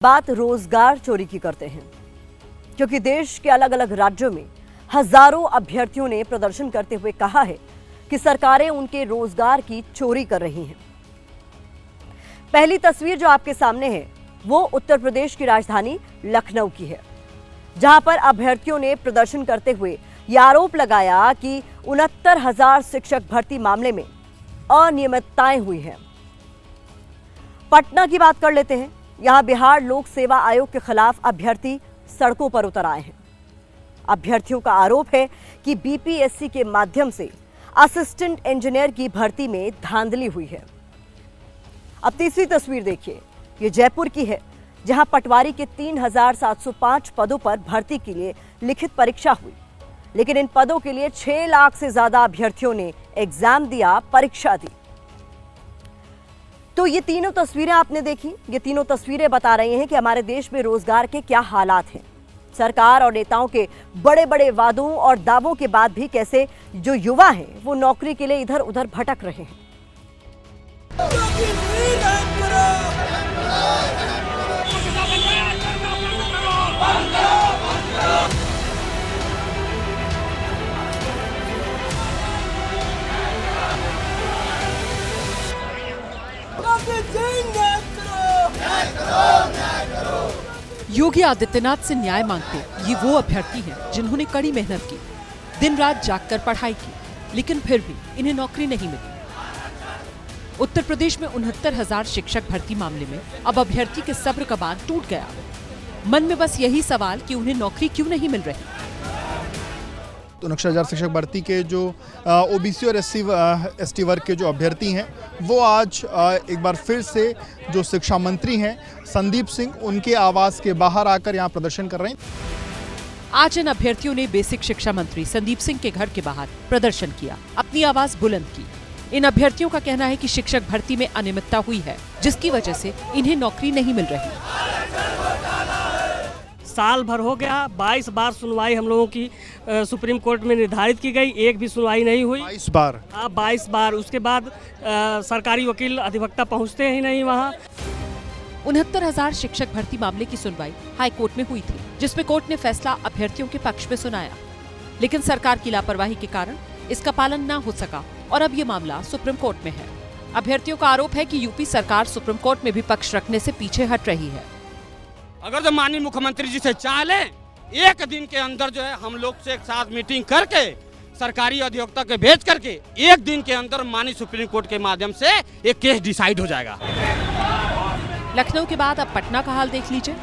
बात रोजगार चोरी की करते हैं, क्योंकि देश के अलग अलग राज्यों में हजारों अभ्यर्थियों ने प्रदर्शन करते हुए कहा है कि सरकारें उनके रोजगार की चोरी कर रही हैं। पहली तस्वीर जो आपके सामने है वो उत्तर प्रदेश की राजधानी लखनऊ की है, जहां पर अभ्यर्थियों ने प्रदर्शन करते हुए यह आरोप लगाया कि 69,000 शिक्षक भर्ती मामले में अनियमितताएं हुई हैं। पटना की बात कर लेते हैं। यहां बिहार लोक सेवा आयोग के खिलाफ अभ्यर्थी सड़कों पर उतर आए हैं। अभ्यर्थियों का आरोप है कि बीपीएससी के माध्यम से असिस्टेंट इंजीनियर की भर्ती में धांधली हुई है। अब तीसरी तस्वीर देखिए, ये जयपुर की है, जहां पटवारी के 3,705 पदों पर भर्ती के लिए लिखित परीक्षा हुई, लेकिन इन पदों के लिए 6 लाख से ज्यादा अभ्यर्थियों ने एग्जाम दिया, परीक्षा दी। तो ये तीनों तस्वीरें आपने देखी, ये तीनों तस्वीरें बता रही हैं कि हमारे देश में रोजगार के क्या हालात हैं। सरकार और नेताओं के बड़े बड़े वादों और दावों के बाद भी कैसे जो युवा हैं वो नौकरी के लिए इधर उधर भटक रहे हैं। योगी आदित्यनाथ से न्याय मांगते ये वो अभ्यर्थी हैं जिन्होंने कड़ी मेहनत की, दिन रात जागकर पढ़ाई की, लेकिन फिर भी इन्हें नौकरी नहीं मिली। उत्तर प्रदेश में 69,000 शिक्षक भर्ती मामले में अब अभ्यर्थी के सब्र का बांध टूट गया। मन में बस यही सवाल कि उन्हें नौकरी क्यों नहीं मिल रही। तो 69,000 शिक्षक भर्ती के जो ओबीसी और एसटी वर्ग के जो अभ्यर्थी हैं वो आज एक बार फिर से जो शिक्षा मंत्री हैं संदीप सिंह, उनके आवास के बाहर आकर यहाँ प्रदर्शन कर रहे हैं। आज इन अभ्यर्थियों ने बेसिक शिक्षा मंत्री संदीप सिंह के घर के बाहर प्रदर्शन किया, अपनी आवाज बुलंद की। इन अभ्यर्थियों का कहना है कि शिक्षक भर्ती में अनियमितता हुई है, जिसकी वजह से इन्हें नौकरी नहीं मिल रही। साल भर हो गया, 22 बार सुनवाई हम लोगों की सुप्रीम कोर्ट में निर्धारित की गई, एक भी सुनवाई नहीं हुई। 22 बार? हाँ, 22 बार। उसके बाद सरकारी वकील अधिवक्ता पहुंचते ही नहीं वहाँ। 69,000 शिक्षक भर्ती मामले की सुनवाई हाई कोर्ट में हुई थी, जिसमें कोर्ट ने फैसला अभ्यर्थियों के पक्ष में सुनाया, लेकिन सरकार की लापरवाही के कारण इसका पालन न हो सका और अब ये मामला सुप्रीम कोर्ट में है। अभ्यर्थियों का आरोप है कि यूपी सरकार सुप्रीम कोर्ट में भी पक्ष रखने से पीछे हट रही है। अगर जो माननीय मुख्यमंत्री जी से चाह लें, एक दिन के अंदर जो है हम लोग से एक साथ मीटिंग करके सरकारी अधिवक्ता के भेज करके एक दिन के अंदर माननीय सुप्रीम कोर्ट के माध्यम से एक केस डिसाइड हो जाएगा। लखनऊ के बाद अब पटना का हाल देख लीजिए।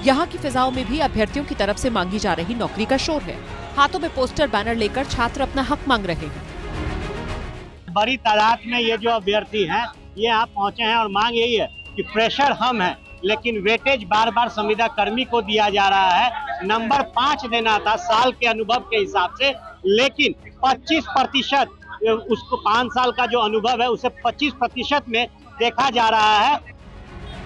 यहाँ की फिजाओं में भी अभ्यर्थियों की तरफ से मांगी जा रही नौकरी का शोर है। हाथों में पोस्टर बैनर लेकर छात्र अपना हक मांग रहे हैं। बड़ी तादाद में ये जो अभ्यर्थी हैं ये यहाँ पहुँचे हैं और मांग यही है कि प्रेशर हम है, लेकिन वेटेज बार बार संविदा कर्मी को दिया जा रहा है। नंबर 5 देना था साल के अनुभव के हिसाब से, लेकिन 25% उसको 5 साल का जो अनुभव है उसे 25% में देखा जा रहा है।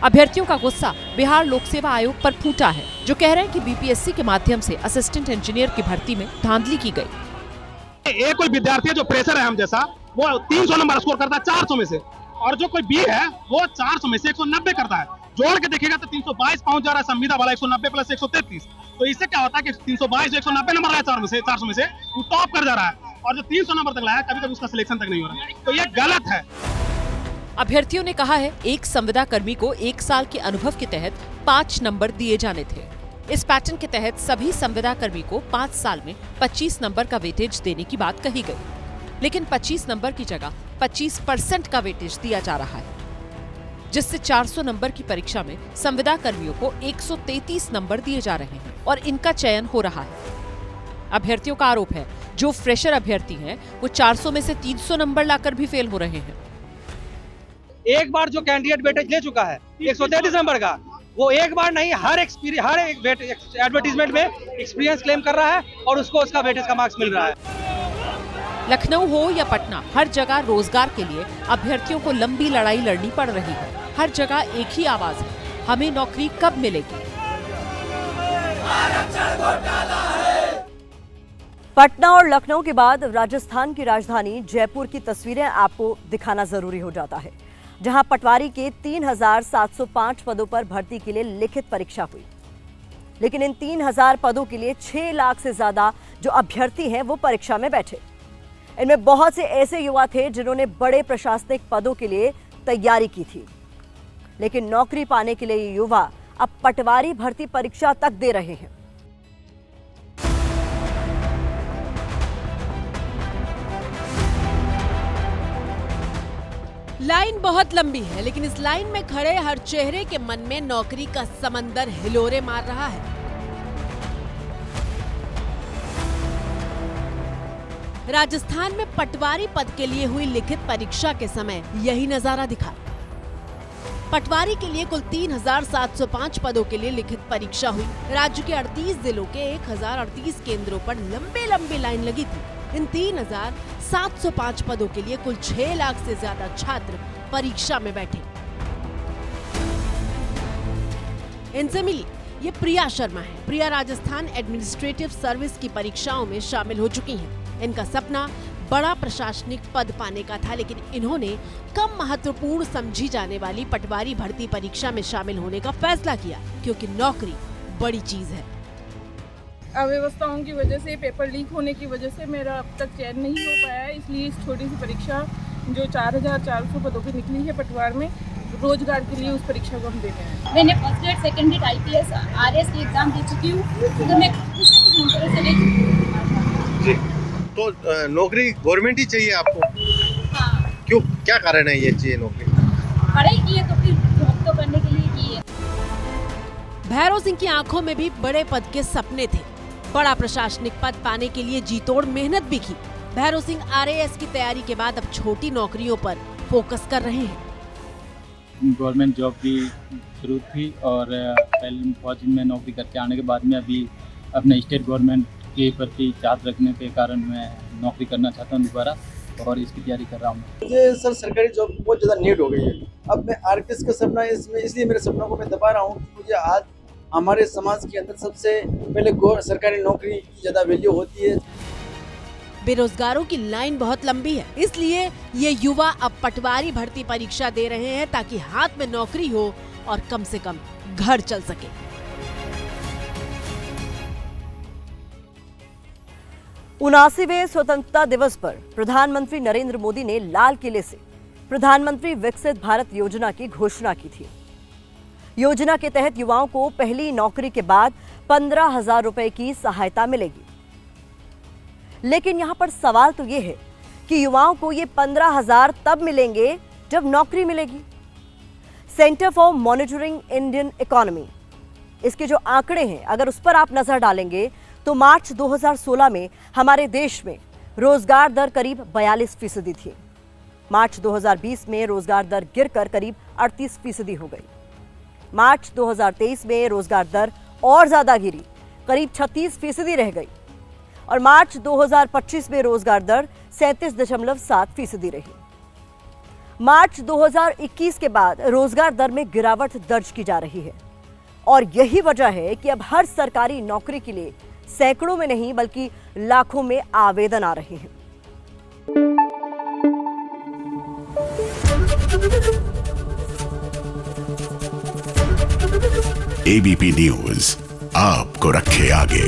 अभ्यर्थियों का गुस्सा बिहार लोक सेवा आयोग पर फूटा है, जो कह रहे हैं कि बीपीएससी के माध्यम से असिस्टेंट इंजीनियर की भर्ती में धांधली की गई। एक कोई विद्यार्थी है जो प्रेशर है हम जैसा, वो 300 नंबर स्कोर करता है 400 में से, और जो कोई बी है वो 400 में से 190 करता है। जोड़ के देखिएगा तो 322 पहुंच जा रहा है संविदा वाला, 190 प्लस 133। तो इससे क्या होता है कि 322 जो 190 नंबर लाया 400 में से वो टॉप कर जा रहा है, और जो 300 नंबर तक लाया कभी कभी उसका सिलेक्शन तक नहीं हो रहा है। तो ये गलत है। अभ्यर्थियों ने कहा है एक संविदा कर्मी को 1 साल के अनुभव के तहत 5 नंबर दिए जाने थे। इस पैटर्न के तहत सभी संविदा कर्मी को 5 साल में 25 नंबर का वेटेज देने की बात कही गई, लेकिन 25 नंबर की जगह 25% का वेटेज दिया जा रहा है, जिससे 400 नंबर की परीक्षा में संविदा कर्मियों को 133 नंबर दिए जा रहे हैं और इनका चयन हो रहा है। अभ्यर्थियों का आरोप है जो फ्रेशर अभ्यर्थी हैं वो 400 में से 300 नंबर लाकर भी फेल हो रहे हैं। एक बार जो कैंडिडेट वेटेज ले चुका है 133 नंबर का, वो एक बार नहीं हर एक एडवर्टीजमेंट में एक्सपीरियंस क्लेम कर रहा है और उसको उसका वेटेज का मार्क्स मिल रहा है। लखनऊ हो या पटना, हर जगह रोजगार के लिए अभ्यर्थियों को लंबी लड़ाई लड़नी पड़ रही है। हर जगह एक ही आवाज है, हमें नौकरी कब मिलेगी। पटना और लखनऊ के बाद राजस्थान की राजधानी जयपुर की तस्वीरें आपको दिखाना जरूरी हो जाता है। जहां पटवारी के 3,705 पदों पर भर्ती के लिए लिखित परीक्षा हुई। लेकिन इन 3,000 पदों के लिए 6 लाख से ज्यादा जो अभ्यर्थी हैं वो परीक्षा में बैठे। इनमें बहुत से ऐसे युवा थे जिन्होंने बड़े प्रशासनिक पदों के लिए तैयारी की थी, लेकिन नौकरी पाने के लिए ये युवा अब पटवारी भर्ती परीक्षा तक दे रहे हैं। लाइन बहुत लंबी है, लेकिन इस लाइन में खड़े हर चेहरे के मन में नौकरी का समंदर हिलोरे मार रहा है। राजस्थान में पटवारी पद के लिए हुई लिखित परीक्षा के समय यही नजारा दिखा। पटवारी के लिए कुल 3,705 पदों के लिए लिखित परीक्षा हुई। राज्य के 38 जिलों के 1,038 केंद्रों पर लंबी लंबी लाइन लगी थी। इन 3,705 पदों के लिए कुल 6 लाख से ज्यादा छात्र परीक्षा में बैठे। इनसे मिली ये प्रिया शर्मा है। प्रिया राजस्थान एडमिनिस्ट्रेटिव सर्विस की परीक्षाओं में शामिल हो चुकी हैं। इनका सपना बड़ा प्रशासनिक पद पाने का था, लेकिन इन्होंने कम महत्वपूर्ण समझी जाने वाली पटवारी भर्ती परीक्षा में शामिल होने का फैसला किया, क्योंकि नौकरी बड़ी चीज है। अव्यवस्थाओं की वजह से, पेपर लीक होने की वजह से मेरा अब तक चयन नहीं हो पाया है। इसलिए इस छोटी सी परीक्षा जो 4,400 पदों की निकली है पटवार में, रोजगार के लिए उस परीक्षा को हम दे रहे हैं। मैंने first grade, second grade, IPS, RS की एग्जाम दे चुकी हूँ, तो मैं कुछ नंबरों से ले चुकी हूँ। तो नौकरी गवर्नमेंट ही चाहिए आपको? हाँ। क्यों, क्या कारण है ये चाहिए नौकरी? पढ़ाई की है तो फिर जॉब तो करने के लिए की है। भैरव सिंह की आंखों में भी बड़े पद के सपने थे। बड़ा प्रशासनिक पद पाने के लिए जी तोड़ मेहनत भी की। भैरव सिंह RAS की तैयारी के बाद अब छोटी नौकरियों पर फोकस कर रहे हैं। गवर्नमेंट जॉब की जरूरत थी और पहले फौज में नौकरी करके आने के बाद में अभी अपने स्टेट गवर्नमेंट के प्रति चाहत रखने के कारण मैं नौकरी करना चाहता हूँ दोबारा, और इसकी तैयारी कर रहा हूँ। मुझे सर सरकारी जॉब बहुत ज़्यादा नीड हो गई है। अब मैं RPS का सपना इसमें, इसलिए मेरे सपनों को मैं दबा रहा हूँ। मुझे आज हमारे समाज के अंदर सबसे पहले सरकारी नौकरी की ज़्यादा वैल्यू होती है। बेरोजगारों की लाइन बहुत लंबी है, इसलिए ये युवा अब पटवारी भर्ती परीक्षा दे रहे हैं ताकि हाथ में नौकरी हो और कम से कम घर चल सके। 79वें स्वतंत्रता दिवस पर प्रधानमंत्री नरेंद्र मोदी ने लाल किले से प्रधानमंत्री विकसित भारत योजना की घोषणा की थी। योजना के तहत युवाओं को पहली नौकरी के बाद 15,000 रुपए की सहायता मिलेगी। लेकिन यहां पर सवाल तो यह है कि युवाओं को ये 15,000 तब मिलेंगे जब नौकरी मिलेगी। Centre for monitoring Indian economy, इसके जो आंकड़े हैं, अगर उस पर आप नजर डालेंगे तो मार्च 2016 में हमारे देश में रोजगार दर करीब 42% थी। मार्च 2020 में रोजगार दर गिरकर करीब 38% हो गई। मार्च 2023 में रोजगार दर और ज्यादा गिरी, करीब 36% रह गई, और मार्च 2025 में रोजगार दर 37.7% रही। मार्च 2021 के बाद रोजगार दर में गिरावट दर्ज की जा रही है, और यही वजह है कि अब हर सरकारी नौकरी के लिए सैकड़ों में नहीं बल्कि लाखों में आवेदन आ रहे हैं। ABP न्यूज आपको रखे आगे।